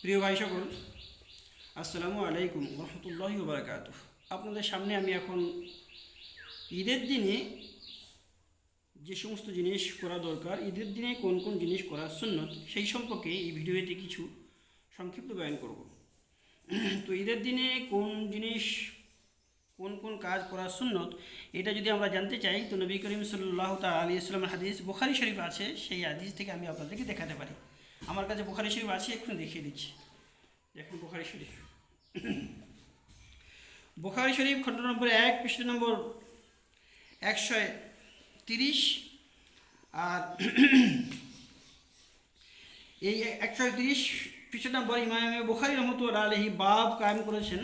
প্রিয় ভাই সকল, আসসালামু আলাইকুম রহমতুল্লাহি ওয়া বারাকাতুহু। আপনাদের সামনে আমি এখন ঈদের দিনে যে সমস্ত জিনিস করা দরকার, ঈদের দিনে কোন কোন জিনিস করা সুন্নত, সেই সম্পর্কে এই ভিডিওতে কিছু সংক্ষিপ্ত বয়ান করব। তো ঈদের দিনে কোন জিনিস, কোন কোন কাজ করা সুন্নত, এটা যদি আমরা জানতে চাই তো নবী করিম সাল্লাল্লাহু তাআলা আলাইহি ওয়াসাল্লামের হাদিস বুখারী শরীফ আছে, সেই হাদিস থেকে আমি আপনাদেরকে দেখাতে পারি। আমার কাছে বুখারী শরীফ আছে, এক্ষুনি দেখিয়ে দিচ্ছি। দেখুন বুখারী শরীফ, বুখারী শরীফ খণ্ড নম্বর 1 পৃষ্ঠা নম্বর 130। আর এই 130 পৃষ্ঠা নম্বর ইমাম বুখারী রহমতুল্লাহ আলাইহি বাব কায়েম করেছেন,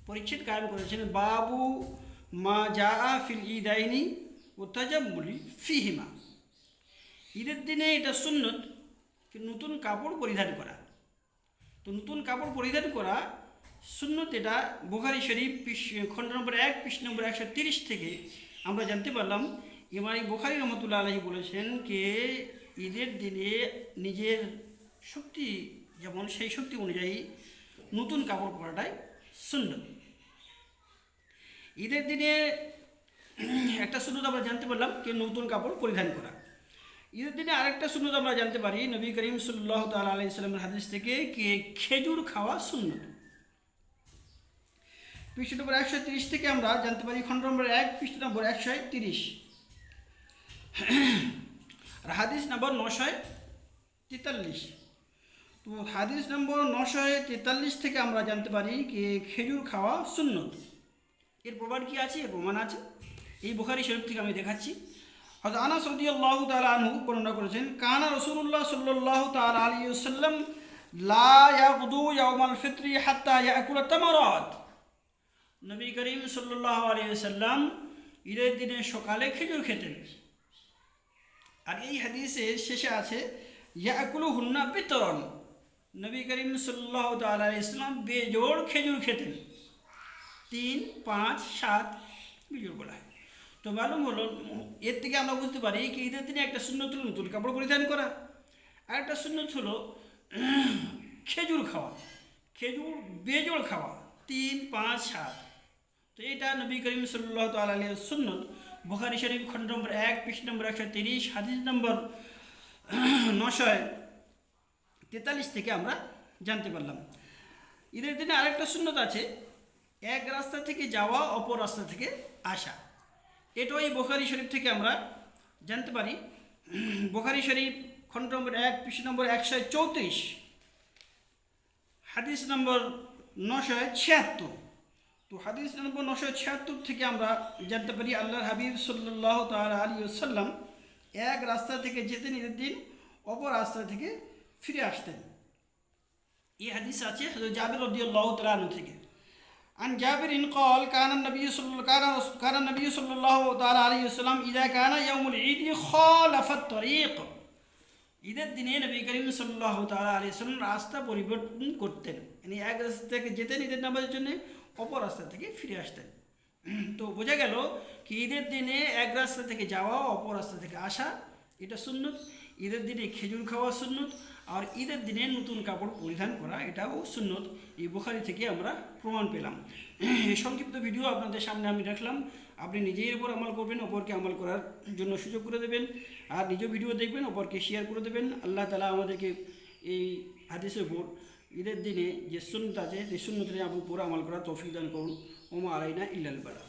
পরিচ্ছেদ কায়েম করেছেন, বাবু মা জাআ ফিল ঈদাইনি ওয়া তাজাম্মুলি ফিহিমা। ঈদের দিনে এটা সুন্নত নতুন কাপড় পরিধান করা। তো নতুন কাপড় পরিধান করা সুন্নত, এটা বুখারী শরীফ খণ্ড নম্বর 1 পৃষ্ঠা নম্বর 130 থেকে আমরা জানতে পারলাম। ইমাম বুখারী রহমতুল্লাহ আলাইহি বলেছেন যে ঈদের দিনে নিজের শক্তি যেমন, সেই শক্তি অনুযায়ী নতুন কাপড় পরাটাই সুন্নত। ঈদের দিনে একটা সুন্নত আমরা জানতে পারলাম যে নতুন কাপড় পরিধান করা। ঈদের দিনে আরেকটা সুন্নত আমরা জানতে পারি নবী করিম সাল্লাল্লাহু তাআলা আলাইহি সাল্লামের হাদিস থেকে, কে খেজুর খাওয়া সুন্নত। পৃষ্ঠা নম্বর 130 থেকে আমরা জানতে পারি, খণ্ড নম্বর 1 পৃষ্ঠা নম্বর 130, আর হাদিস নম্বর 943। তো হাদিস নম্বর 943 থেকে আমরা জানতে পারি যে খেজুর খাওয়া সুন্নত। এর প্রমাণ কি আছে? এর প্রমাণ আছে এই বুখারী শরীফ থেকে আমি দেখাচ্ছি। হযরত আনাস রাদিয়াল্লাহু তাআলা আনহু বর্ণনা করেছেন, কানা রাসূলুল্লাহ সাল্লাল্লাহু তাআলা আলাইহি ওয়াসাল্লাম লা ইয়াগদু ইয়াউমাল ফিত্রি হাত্তা ইয়াকুলা তামারাত। নবী করিম সাল্লাল্লাহু আলাইহি ওয়াসাল্লাম ঈদের দিনে সকালে খেজুর খেতেন। আর এই হাদিসে শেষে আছে ইয়াকুলুহুন্না বিতরন। নবী করিম সাল্লাল্লাহু তাআলা আলাইহি ওয়াসাল্লাম বেজোড় খেজুর খেতেন, 3, 5, 7 বিজোড় বলা হয়। তো মালুম হলো, এর থেকে আমরা বুঝতে পারি কি ঈদের দিনে একটা সুন্নত হলো নতুন কাপড় পরিধান করা, আর একটা সুন্নত হলো খেজুর খাওয়া, খেজুর বেজোড় খাওয়া, 3, 5, 7। তো এটা নবী করিম সাল্লাল্লাহু তাআলা আলাইহি সুন্নত। বুখারী শরীফ খণ্ড নম্বর 1 পৃষ্ঠা নম্বর 130, হাদিস নম্বর 943 থেকে আমরা জানতে পারলাম। ঈদের দিনে আরেকটা সুন্নত আছে, এক রাস্তা থেকে যাওয়া অপর রাস্তা থেকে আসা। এটাও এই বুখারী শরীফ থেকে আমরা জানতে পারি। বুখারী শরীফ খণ্ড নম্বর 1 পৃষ্ঠা নম্বর 134, হাদিস নম্বর 976। তো হাদিস নম্বর 976 থেকে আমরা জানতে পারি আল্লাহর হাবিব সাল্লাল্লাহু তাআলা আলাইহি ওয়াসাল্লাম এক রাস্তা থেকে যেতেন ঈদের দিন, অপর রাস্তা থেকে ফিরে আসতেন। এই হাদিস আছে হযরত জাবির রাদিয়াল্লাহু তাআলা আনহু থেকে। عن جابر قال كان النبي صلى الله تعالى عليه وسلم إذا كان يوم العيد خالف الطريق। ঈদের দিনে নবী করিম সাল্লাল্লাহু তাআলা আলাইহি ওয়াসাল্লাম রাস্তা পরিবর্তন করতেন, মানে এক রাস্তা থেকে যেতেন ঈদের নামাজের জন্য, অপর রাস্তা থেকে ফিরে আসতেন। তো বোঝা গেল কি ঈদের দিনে এক রাস্তা থেকে যাওয়া, অপর রাস্তা থেকে আসা, এটা সুন্নত। ঈদের দিনে খেজুর খাওয়া সুন্নত, আর ঈদের দিনে নতুন কাপড় পরিধান করা এটাও সুন্নত। এই বুখারী থেকে আমরা প্রমাণ পেলাম। এই সংক্ষিপ্ত ভিডিও আপনাদের সামনে আমি রাখলাম। আপনি নিজের উপর আমল করবেন, অপরকে আমল করার জন্য সুযোগ করে দেবেন, আর নিজেও ভিডিও দেখবেন, অপরকে শেয়ার করে দেবেন। আল্লাহ তাআলা আমাদেরকে এই হাদিসের উপর ঈদের দিনে যে সুন্নত আছে, সেই সুন্নতের উপর আমল করার তৌফিক দান করুন। ওমা আলাইনা ইল্লাল বালাগ।